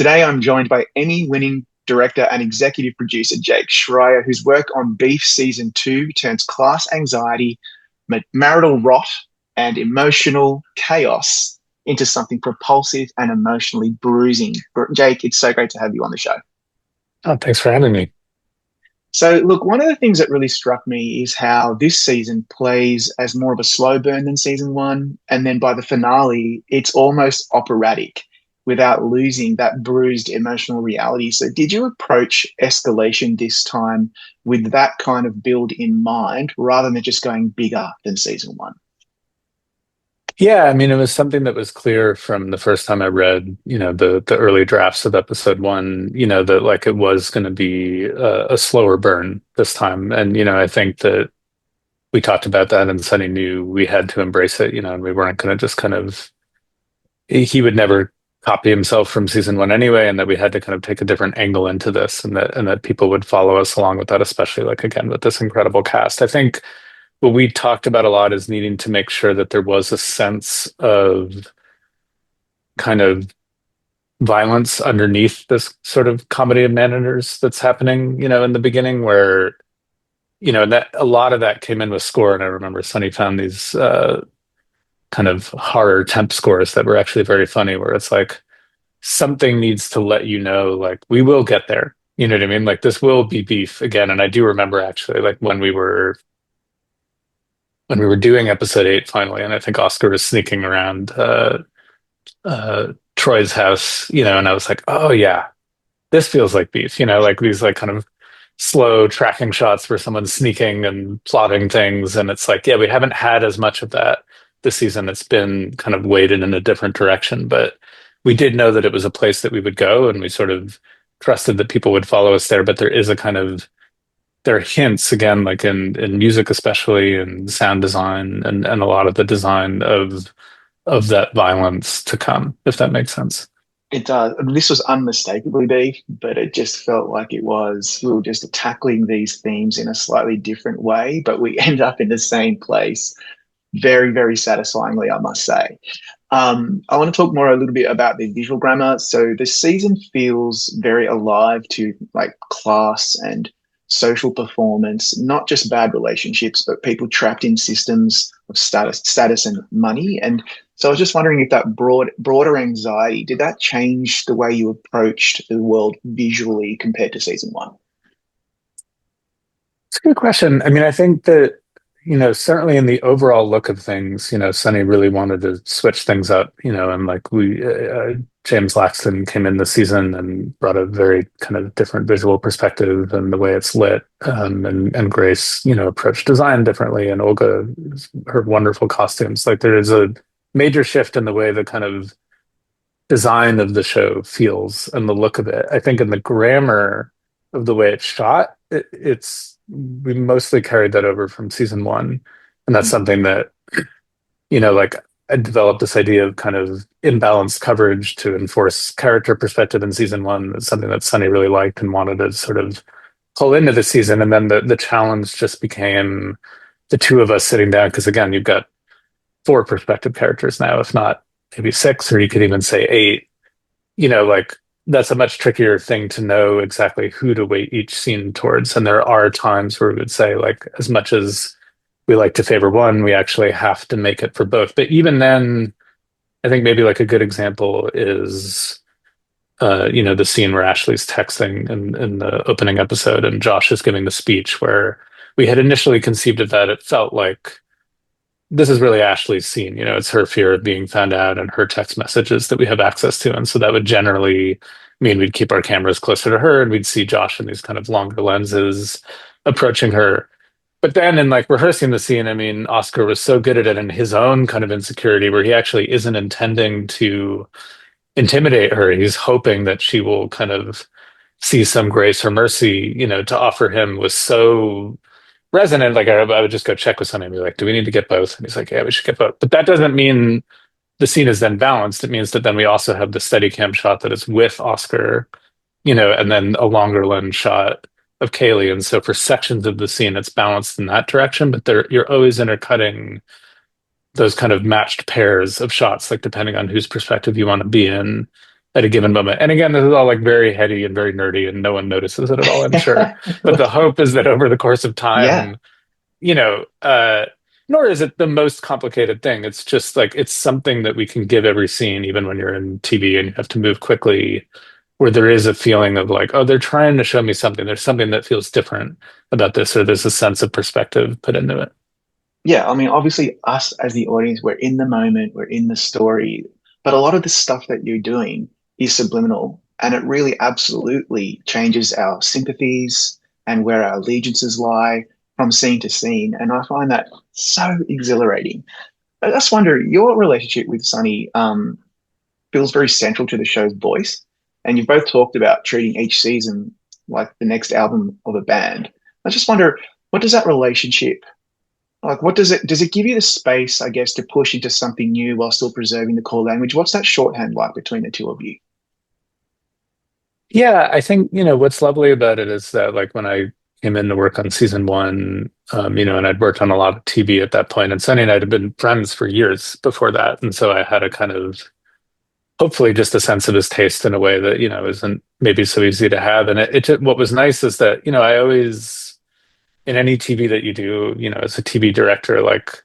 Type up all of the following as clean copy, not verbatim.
Today I'm joined by Emmy-winning director and executive producer Jake Schreier, whose work on Beef Season 2 turns class anxiety, marital rot, and emotional chaos into something propulsive and emotionally bruising. Jake, it's so great to have you on the show. Oh, thanks for having me. So, look, one of the things that really struck me is how this season plays as more of a slow burn than season one. And then by the finale, it's almost operatic without losing that bruised emotional reality. So, did you approach escalation this time with that kind of build in mind rather than just going bigger than season one? Yeah, I mean, it was something that was clear from the first time I read, the early drafts of episode one, that like it was going to be a slower burn this time. And, I think that we talked about that and Sunny knew we had to embrace it, and we weren't going to just kind of, he would never copy himself from season one anyway, and that we had to kind of take a different angle into this and that people would follow us along with that, especially like again with this incredible cast. I think what we talked about a lot is needing to make sure that there was a sense of kind of violence underneath this sort of comedy of managers that's happening, in the beginning where, that a lot of that came in with score. And I remember Sunny found these kind of horror temp scores that were actually very funny, where it's like something needs to let you know, like, we will get there. You know what I mean? Like this will be beef again. And I do remember actually like when we were doing episode 8 finally, and I think Oscar was sneaking around Troy's house, and I was like, oh yeah, this feels like beef, like these like kind of slow tracking shots where someone's sneaking and plotting things, and it's like, yeah, we haven't had as much of that this season. It's been kind of weighted in a different direction, but we did know that it was a place that we would go, and we sort of trusted that people would follow us there. But there is a kind of there are hints again, like in music, especially in sound design and a lot of the design of that violence to come, if that makes sense. It does. This was unmistakably beef, but it just felt like we were just tackling these themes in a slightly different way, but we end up in the same place very, very satisfyingly, I must say. I want to talk more a little bit about the visual grammar. So the season feels very alive to like class and social performance, not just bad relationships, but people trapped in systems of status and money. And so I was just wondering if that broader anxiety, did that change the way you approached the world visually compared to season one? It's a good question. I mean, I think that, certainly in the overall look of things, Sunny really wanted to switch things up, and like James Laxton came in this season and brought a very kind of different visual perspective and the way it's lit. And Grace, approached design differently, and Olga, her wonderful costumes. Like there is a major shift in the way the kind of design of the show feels and the look of it. I think in the grammar of the way it's shot, it's we mostly carried that over from season one, and that's something that like I developed this idea of kind of imbalanced coverage to enforce character perspective in season one. It's something that Sunny really liked and wanted to sort of pull into the season, and then the challenge just became the two of us sitting down because again, you've got four perspective characters now, if not maybe six, or you could even say eight. Like that's a much trickier thing to know exactly who to weight each scene towards. And there are times where we would say, like, as much as we like to favor one, we actually have to make it for both. But even then, I think maybe like a good example is, the scene where Ashley's texting in the opening episode and Josh is giving the speech where we had initially conceived of that. It felt like this is really Ashley's scene. It's her fear of being found out and her text messages that we have access to. And so that would generally mean we'd keep our cameras closer to her and we'd see Josh in these kind of longer lenses approaching her. But then in like rehearsing the scene, I mean, Oscar was so good at it in his own kind of insecurity where he actually isn't intending to intimidate her. He's hoping that she will kind of see some grace or mercy, to offer him was so resonant. Like I would just go check with somebody and be like, do we need to get both? And he's like, yeah, we should get both. But that doesn't mean the scene is then balanced. It means that then we also have the steady cam shot that is with Oscar, and then a longer lens shot of Kaylee. And so for sections of the scene, it's balanced in that direction, but you're always intercutting those kind of matched pairs of shots, like depending on whose perspective you want to be in. at a given moment. And again, this is all like very heady and very nerdy, and no one notices it at all, I'm sure. But the hope is that over the course of Yeah. time, you know, nor is it the most complicated thing. It's just like it's something that we can give every scene, even when you're in TV and you have to move quickly, where there is a feeling of like, oh, they're trying to show me something. There's something that feels different about this, or there's a sense of perspective put into it. Yeah, I mean, obviously, us as the audience, we're in the moment, we're in the story, but a lot of the stuff that you're doing is subliminal, and it really absolutely changes our sympathies and where our allegiances lie from scene to scene. And I find that so exhilarating. I just wonder, your relationship with Sunny feels very central to the show's voice, and you've both talked about treating each season like the next album of a band. I just wonder, what does that relationship like? What does it give you the space, I guess, to push into something new while still preserving the core language? What's that shorthand like between the two of you? Yeah, I think, what's lovely about it is that like when I came in to work on season one, and I'd worked on a lot of TV at that point, and Sunny and I had been friends for years before that. And so I had a kind of hopefully just a sense of his taste in a way that, isn't maybe so easy to have. And what was nice is that, I always, in any TV that you do, as a TV director, like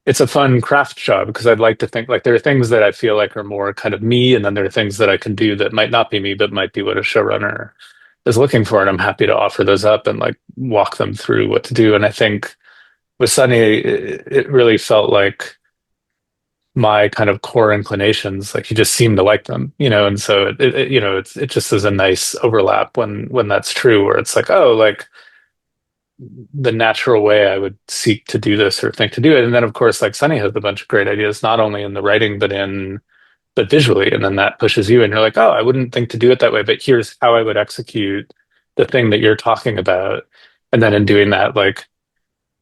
it's a fun craft job because I'd like to think like there are things that I feel like are more kind of me, and then there are things that I can do that might not be me, but might be what a showrunner is looking for. And I'm happy to offer those up and like walk them through what to do. And I think with Sunny, it really felt like my kind of core inclinations, like he just seemed to like them, and so it just is a nice overlap when that's true, where it's like, oh, like the natural way I would seek to do this or think to do it. And then of course, like Sunny has a bunch of great ideas, not only in the writing, but visually. And then that pushes you and you're like, oh, I wouldn't think to do it that way, but here's how I would execute the thing that you're talking about. And then in doing that, like,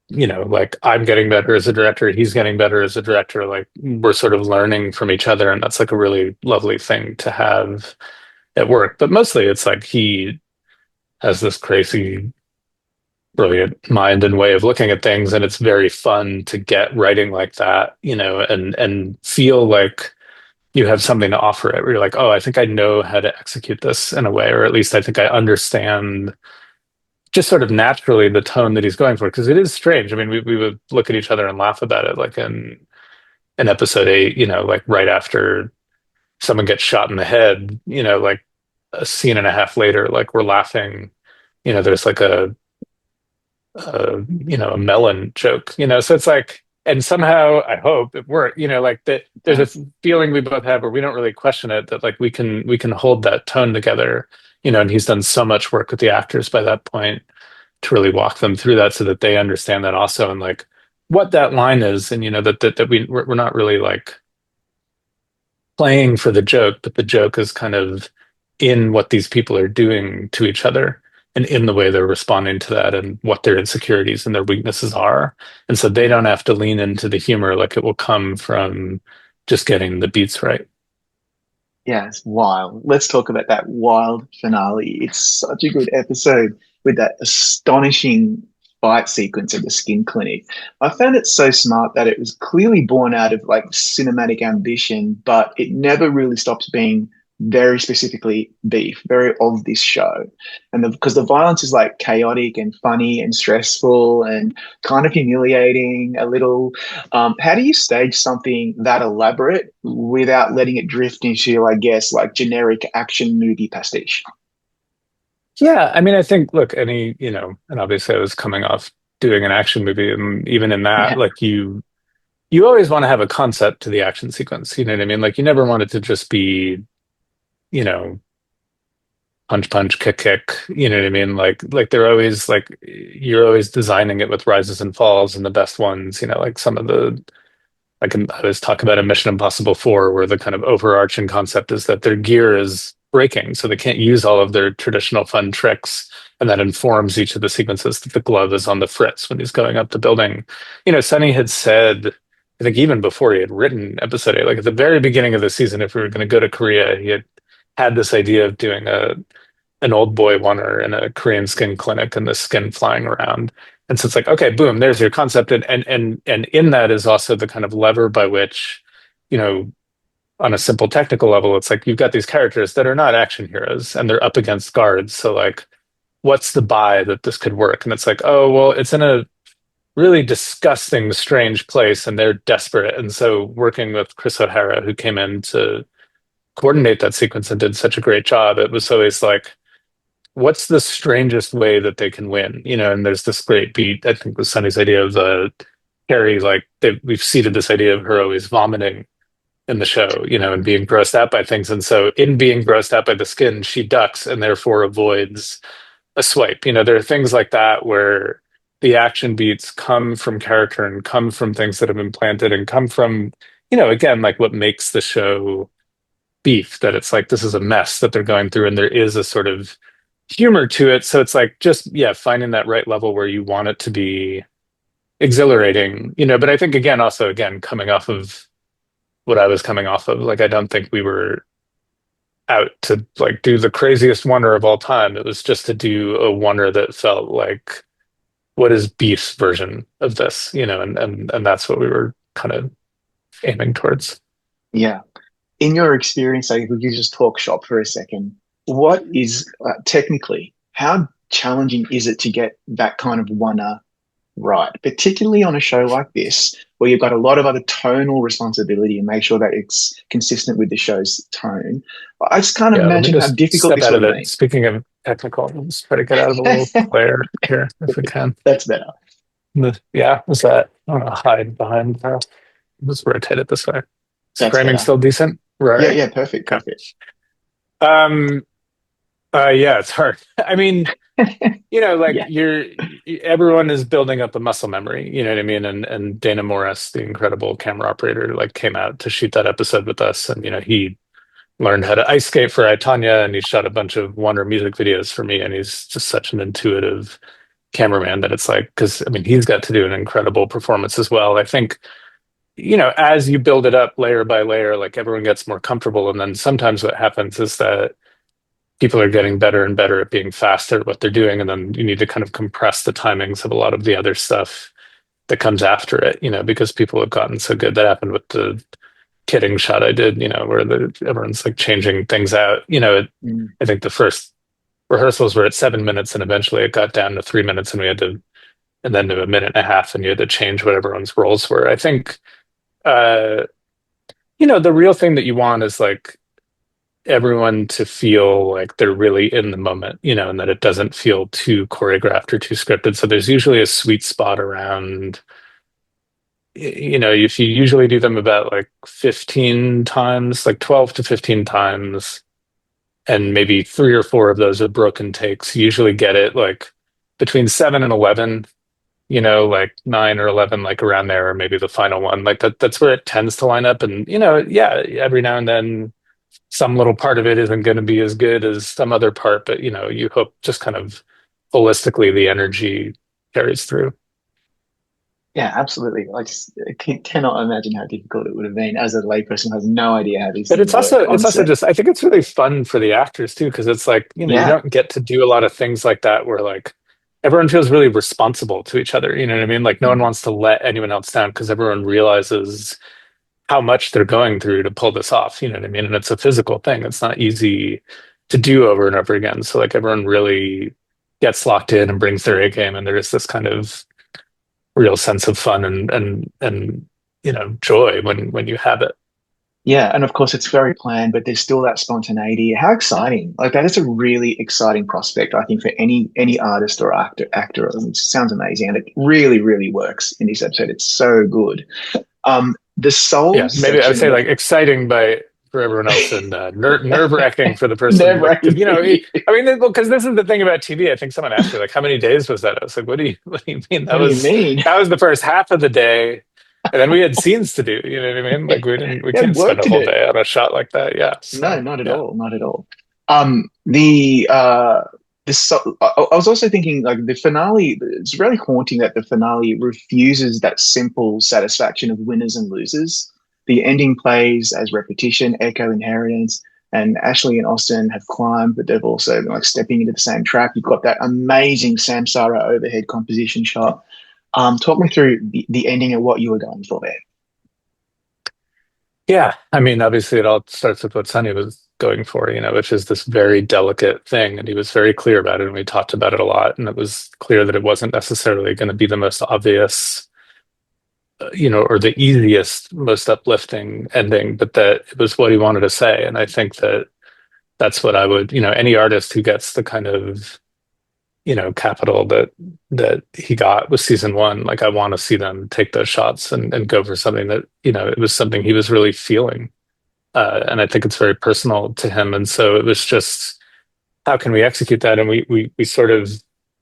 like I'm getting better as a director, he's getting better as a director. Like we're sort of learning from each other. And that's like a really lovely thing to have at work. But mostly it's like he has this crazy brilliant mind and way of looking at things, and it's very fun to get writing like that, and feel like you have something to offer it where you're like, oh, I think I know how to execute this in a way, or at least I think I understand just sort of naturally the tone that he's going for, because it is strange. I mean, we would look at each other and laugh about it, like in episode 8, like right after someone gets shot in the head, like a scene and a half later, like we're laughing, there's like a melon joke, so it's like, and somehow I hope it worked, like that there's Yeah. a feeling we both have where we don't really question it, that like we can hold that tone together, and he's done so much work with the actors by that point to really walk them through that so that they understand that also, and like what that line is, and that we're not really like playing for the joke, but the joke is kind of in what these people are doing to each other and in the way they're responding to that and what their insecurities and their weaknesses are. And so they don't have to lean into the humor, like it will come from just getting the beats right. Yeah, it's wild. Let's talk about that wild finale. It's such a good episode with that astonishing fight sequence at the skin clinic. I found it so smart that it was clearly born out of like cinematic ambition, but it never really stops being very specifically beef, very of this show. And because the violence is like chaotic and funny and stressful and kind of humiliating a little. How do you stage something that elaborate without letting it drift into, I guess, like generic action movie pastiche? Yeah, I mean, I think, look, and obviously I was coming off doing an action movie, and even in that, Yeah, like you always want to have a concept to the action sequence. You know what I mean? Like you never want it to just be, you know, punch punch kick kick, you know what I mean? Like they're always like you're always designing it with rises and falls, and the best ones, like some of the I always talk about a Mission Impossible 4 where the kind of overarching concept is that their gear is breaking, so they can't use all of their traditional fun tricks. And that informs each of the sequences that the glove is on the fritz when he's going up the building. Sonny had said, I think even before he had written episode 8, like at the very beginning of the season, if we were going to go to Korea, he had this idea of doing an old boy oneer in a Korean skin clinic and the skin flying around. And so it's like, okay, boom, there's your concept. And in that is also the kind of lever by which, you know, on a simple technical level, it's like you've got these characters that are not action heroes and they're up against guards. So like, what's the buy that this could work? And it's like, oh, well, it's in a really disgusting, strange place and they're desperate. And so working with Chris O'Hara, who came in to coordinate that sequence and did such a great job, it was always like, what's the strangest way that they can win? You know, and there's this great beat, I think was Sunny's idea of Carrie, like we've seeded this idea of her always vomiting in the show, you know, and being grossed out by things. And so in being grossed out by the skin, she ducks and therefore avoids a swipe. You know, there are things like that where the action beats come from character and come from things that have been planted and come from, you know, again, like what makes the show beef, that it's like this is a mess that they're going through and there is a sort of humor to it. So it's like just, yeah, finding that right level where you want it to be exhilarating, you know, but I think again, also again, coming off of what I was coming off of, like I don't think we were out to like do the craziest wonder of all time. It was just to do a wonder that felt like what is Beef's version of this, you know, and that's what we were kind of aiming towards. Yeah. In your experience, like, if we could just talk shop for a second, what is technically, how challenging is it to get that kind of one right, particularly on a show like this, where you've got a lot of other tonal responsibility and make sure that it's consistent with the show's tone? I just can't Yeah, let me imagine how just difficult step this out would of have it. been. Speaking of technical, let's try to get out of a little glare here if we can. That's better. Yeah, is that? I don't know, hide behind. Let's rotate it this way. Is That's framing better. still decent? Yeah, Right. yeah, perfect, Okay. perfect. Um. Yeah, it's hard. I mean, you know, like Yeah. everyone is building up a muscle memory. You know what I mean? And Dana Morris, the incredible camera operator, like came out to shoot that episode with us, and you know he learned how to ice skate for I, Tonya, and he shot a bunch of Wonder music videos for me, and he's just such an intuitive cameraman that it's like, because I mean he's got to do an incredible performance as well. I think, you know, as you build it up layer by layer, like everyone gets more comfortable, and then sometimes what happens is that people are getting better and better at being faster at what they're doing, and then you need to kind of compress the timings of a lot of the other stuff that comes after it, you know, because people have gotten so good. That happened with the kidding shot I did, you know, where everyone's like changing things out. You know, Mm. I think the first rehearsals were at 7 minutes, and eventually it got down to 3 minutes, and we had to, and then to a minute and a half, and you had to change what everyone's roles were. I think, uh, you know, the real thing that you want is like everyone to feel like they're really in the moment, you know, and that it doesn't feel too choreographed or too scripted. So there's usually a sweet spot around, you know, if you usually do them about like 15 times, like 12 to 15 times, and maybe three or four of those are broken takes, you usually get it like between 7 and 11, you know, like 9 or 11, like around there, or maybe the final one. Like that's where it tends to line up. And, you know, yeah, every now and then some little part of it isn't going to be as good as some other part, but you know, you hope just kind of holistically the energy carries through. Yeah, absolutely. Cannot imagine how difficult it would have been as a layperson who has no idea how these But things work it's on also set. just I think it's really fun for the actors too, because it's like, you know, you Yeah. don't get to do a lot of things like that where like everyone feels really responsible to each other. You know what I mean? Like no one Mm. wants to let anyone else down because everyone realizes how much they're going through to pull this off. You know what I mean? And it's a physical thing. It's not easy to do over and over again. So like everyone really gets locked in and brings their A game, and there is this kind of real sense of fun and you know joy when you have it. Yeah, and of course it's very planned, but there's still that spontaneity. How exciting! Like that is a really exciting prospect, I think, for any artist or actor. It sounds amazing, and it really, really works in this episode. It's so good. The soul Yeah, maybe I would section say of like exciting by for everyone else and nerve wracking for the person like nerve-wracking because you for know you. I mean because this is the thing about TV. I think someone asked me like how many days was that? I was like, what do you mean? What do you mean? That was the first half of the day, and then we had scenes to do. You know what I mean? Like we You had can't spend work a to whole do. day on a shot like that. Yeah. No, So not at yeah. all, not at all. I was also thinking like the finale. It's really haunting that the finale refuses that simple satisfaction of winners and losers. The ending plays as repetition, echo, inheritance, and Ashley and Austin have climbed, but they've also been like stepping into the same trap. You've got that amazing Samsara overhead composition shot. Talk me through the ending and what you were going for there. Yeah, I mean, obviously, it all starts with what Sonny was going for, which is this very delicate thing, and he was very clear about it, and we talked about it a lot, and it was clear that it wasn't necessarily going to be the most obvious, or the easiest, most uplifting ending, but that it was what he wanted to say, and I think that that's what I would, any artist who gets the kind of capital that he got with season one. Like I want to see them take those shots and go for something that, it was something he was really feeling. And I think it's very personal to him. And so it was just, how can we execute that? And we sort of,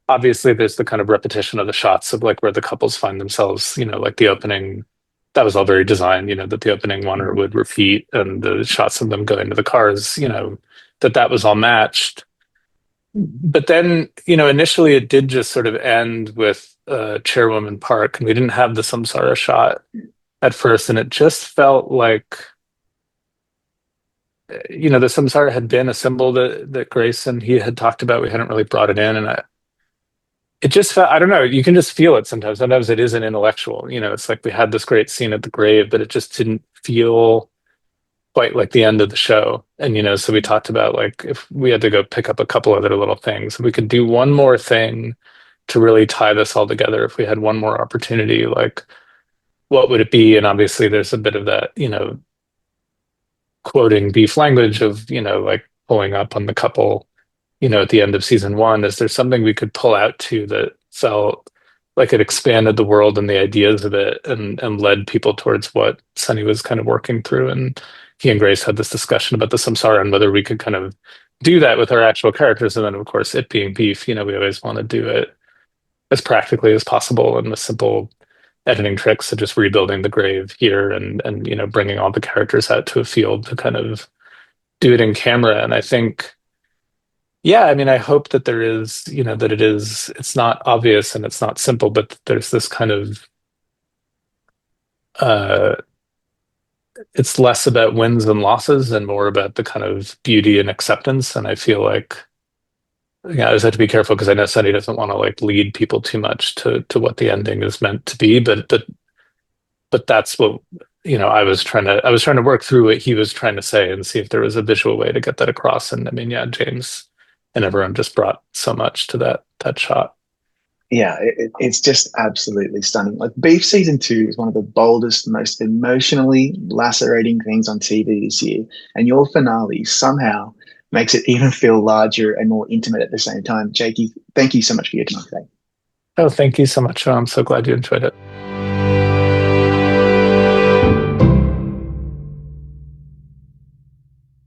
obviously there's the kind of repetition of the shots of like where the couples find themselves, like the opening, that was all very designed, that the opening one or Mhm. would repeat, and the shots of them going to the cars, that was all matched. But then, initially it did just sort of end with Chairwoman Park, and we didn't have the Samsara shot at first, and it just felt like, the Samsara had been a symbol that Grace and he had talked about. We hadn't really brought it in, and it just felt, I don't know, you can just feel it sometimes. Sometimes it isn't intellectual. It's like we had this great scene at the grave, but it just didn't feel quite like the end of the show. And, so we talked about like if we had to go pick up a couple other little things, we could do one more thing to really tie this all together. If we had one more opportunity, like what would it be? And obviously there's a bit of that, quoting beef language of, like pulling up on the couple, at the end of season one. Is there something we could pull out to that felt like it expanded the world and the ideas of it, and led people towards what Sunny was kind of working through? And he and Grace had this discussion about the samsara and whether we could kind of do that with our actual characters. And then, of course, it being beef, we always want to do it as practically as possible and with simple editing tricks, of just rebuilding the grave here and bringing all the characters out to a field to kind of do it in camera. And I think, yeah, I mean, I hope that there is, that it's not obvious and it's not simple, but that there's this kind of, uh, it's less about wins and losses and more about the kind of beauty and acceptance. And I feel like, yeah, I just have to be careful because I know Sunny doesn't want to like lead people too much to what the ending is meant to be, but that's what, I was trying to work through what he was trying to say and see if there was a visual way to get that across. And I mean, yeah, James and everyone just brought so much to that shot. Yeah, it's just absolutely stunning. Like Beef season two is one of the boldest, most emotionally lacerating things on TV this year, and your finale somehow makes it even feel larger and more intimate at the same time. Jakey, thank you so much for your time today. Oh, thank you so much. I'm so glad you enjoyed it.